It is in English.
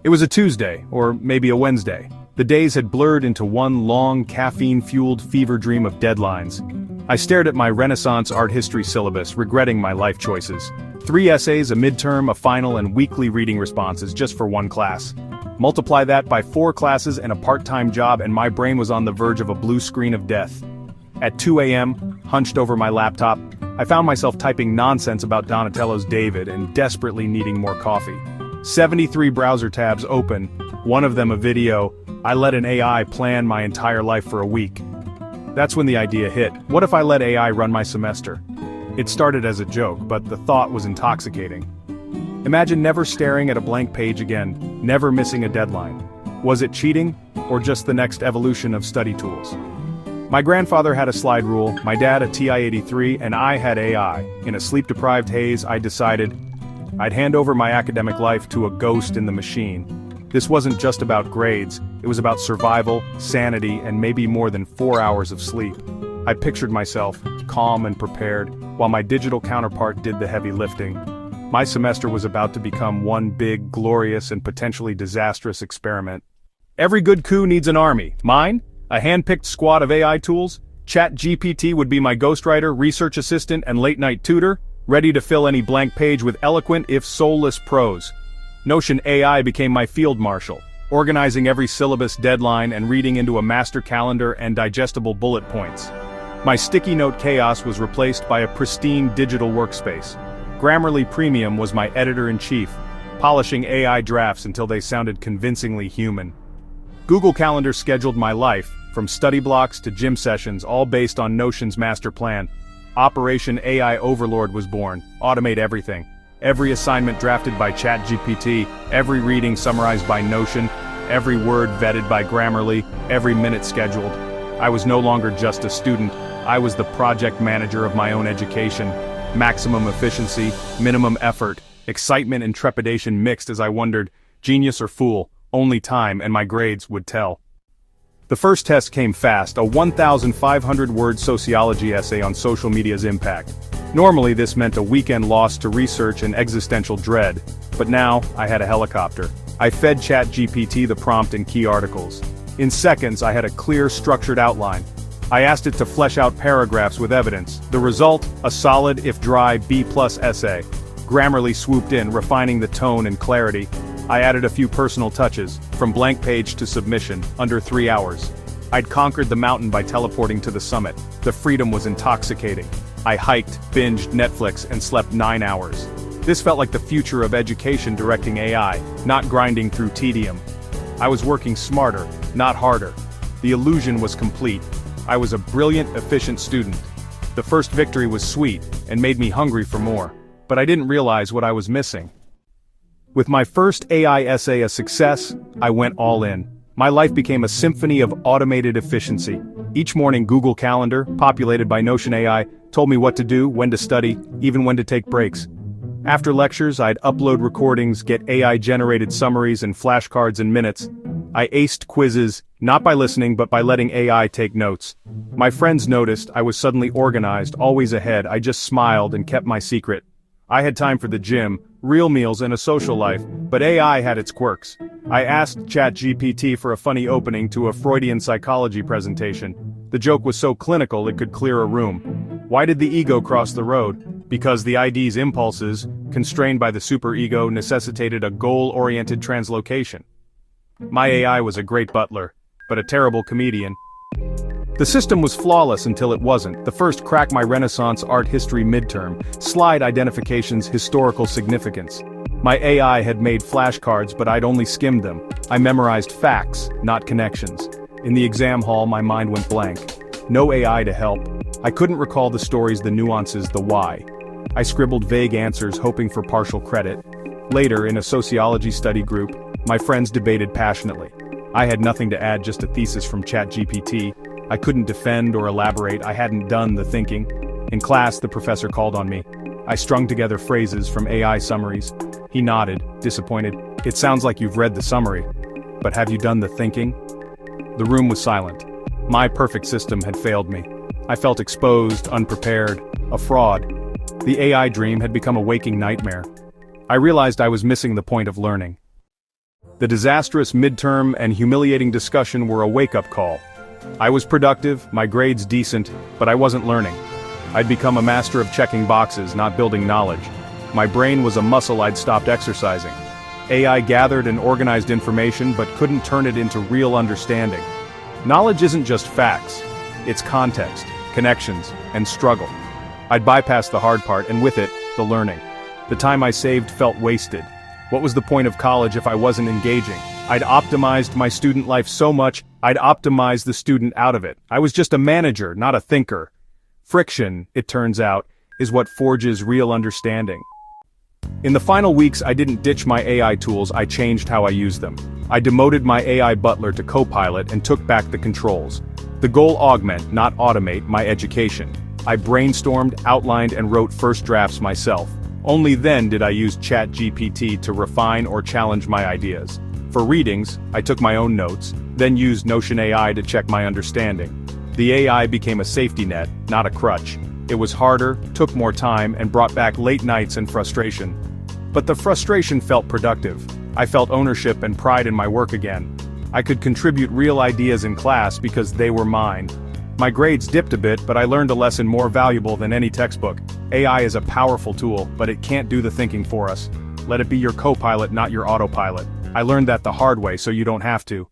It was a Tuesday, or maybe a Wednesday. The days had blurred into one long, caffeine-fueled fever dream of deadlines. I stared at my Renaissance art history syllabus, regretting my life choices. 3 essays, a midterm, a final, and weekly reading responses just for one class. Multiply that by 4 classes and a part-time job and my brain was on the verge of a blue screen of death. At 2 a.m., hunched over my laptop, I found myself typing nonsense about Donatello's David and desperately needing more coffee. 73 browser tabs open, one of them a video. I let an AI plan my entire life for a week. That's when the idea hit. What if I let AI run my semester? It started as a joke, but the thought was intoxicating. Imagine never staring at a blank page again, never missing a deadline. Was it cheating, or just the next evolution of study tools? My grandfather had a slide rule, my dad a TI-83, and I had AI. In a sleep-deprived haze, I decided I'd hand over my academic life to a ghost in the machine. This wasn't just about grades, it was about survival, sanity, and maybe more than 4 hours of sleep. I pictured myself, calm and prepared, while my digital counterpart did the heavy lifting. My semester was about to become one big, glorious, and potentially disastrous experiment. Every good coup needs an army. Mine? A hand-picked squad of AI tools? ChatGPT would be my ghostwriter, research assistant, and late-night tutor, ready to fill any blank page with eloquent if soulless prose. Notion AI became my field marshal, organizing every syllabus deadline and reading into a master calendar and digestible bullet points. My sticky note chaos was replaced by a pristine digital workspace. Grammarly Premium was my editor-in-chief, polishing AI drafts until they sounded convincingly human. Google Calendar scheduled my life, from study blocks to gym sessions, all based on Notion's master plan. Operation AI Overlord was born, automate everything. Every assignment drafted by ChatGPT, every reading summarized by Notion, every word vetted by Grammarly, every minute scheduled. I was no longer just a student, I was the project manager of my own education. Maximum efficiency, minimum effort, excitement and trepidation mixed as I wondered, genius or fool, only time and my grades would tell. The first test came fast, a 1,500-word sociology essay on social media's impact. Normally this meant a weekend lost to research and existential dread, but now I had a helicopter. I fed ChatGPT the prompt and key articles. In seconds I had a clear, structured outline. I asked it to flesh out paragraphs with evidence. The result, a solid, if dry, B+ essay. Grammarly swooped in, refining the tone and clarity. I added a few personal touches, from blank page to submission, under 3 hours. I'd conquered the mountain by teleporting to the summit. The freedom was intoxicating. I hiked, binged Netflix, and slept 9 hours. This felt like the future of education directing AI, not grinding through tedium. I was working smarter, not harder. The illusion was complete. I was a brilliant, efficient student. The first victory was sweet, and made me hungry for more. But I didn't realize what I was missing. With my first AI essay a success, I went all in. My life became a symphony of automated efficiency. Each morning Google Calendar, populated by Notion AI, told me what to do, when to study, even when to take breaks. After lectures, I'd upload recordings, get AI-generated summaries and flashcards in minutes. I aced quizzes, not by listening but by letting AI take notes. My friends noticed I was suddenly organized, always ahead. I just smiled and kept my secret. I had time for the gym, real meals and a social life, but AI had its quirks. I asked ChatGPT for a funny opening to a Freudian psychology presentation. The joke was so clinical it could clear a room. Why did the ego cross the road? Because the ID's impulses, constrained by the superego, necessitated a goal-oriented translocation. My AI was a great butler, but a terrible comedian. The system was flawless until it wasn't. The first crack my Renaissance art history midterm, slide identification's historical significance. My AI had made flashcards but I'd only skimmed them. I memorized facts, not connections. In the exam hall my mind went blank. No AI to help. I couldn't recall the stories, the nuances, the why. I scribbled vague answers hoping for partial credit. Later, in a sociology study group, my friends debated passionately. I had nothing to add, just a thesis from ChatGPT. I couldn't defend or elaborate, I hadn't done the thinking. In class, the professor called on me. I strung together phrases from AI summaries. He nodded, disappointed. It sounds like you've read the summary. But have you done the thinking? The room was silent. My perfect system had failed me. I felt exposed, unprepared, a fraud. The AI dream had become a waking nightmare. I realized I was missing the point of learning. The disastrous midterm and humiliating discussion were a wake-up call. I was productive, my grades decent, but I wasn't learning. I'd become a master of checking boxes, not building knowledge. My brain was a muscle I'd stopped exercising. AI gathered and organized information but couldn't turn it into real understanding. Knowledge isn't just facts. It's context, connections, and struggle. I'd bypassed the hard part and with it, the learning. The time I saved felt wasted. What was the point of college if I wasn't engaging? I'd optimized my student life so much, I'd optimized the student out of it. I was just a manager, not a thinker. Friction, it turns out, is what forges real understanding. In the final weeks, I didn't ditch my AI tools, I changed how I used them. I demoted my AI butler to Copilot and took back the controls. The goal: augment, not automate, my education. I brainstormed, outlined, and wrote first drafts myself. Only then did I use ChatGPT to refine or challenge my ideas. For readings, I took my own notes, then used Notion AI to check my understanding. The AI became a safety net, not a crutch. It was harder, took more time, and brought back late nights and frustration. But the frustration felt productive. I felt ownership and pride in my work again. I could contribute real ideas in class because they were mine. My grades dipped a bit, but I learned a lesson more valuable than any textbook. AI is a powerful tool, but it can't do the thinking for us. Let it be your co-pilot, not your autopilot. I learned that the hard way, so you don't have to.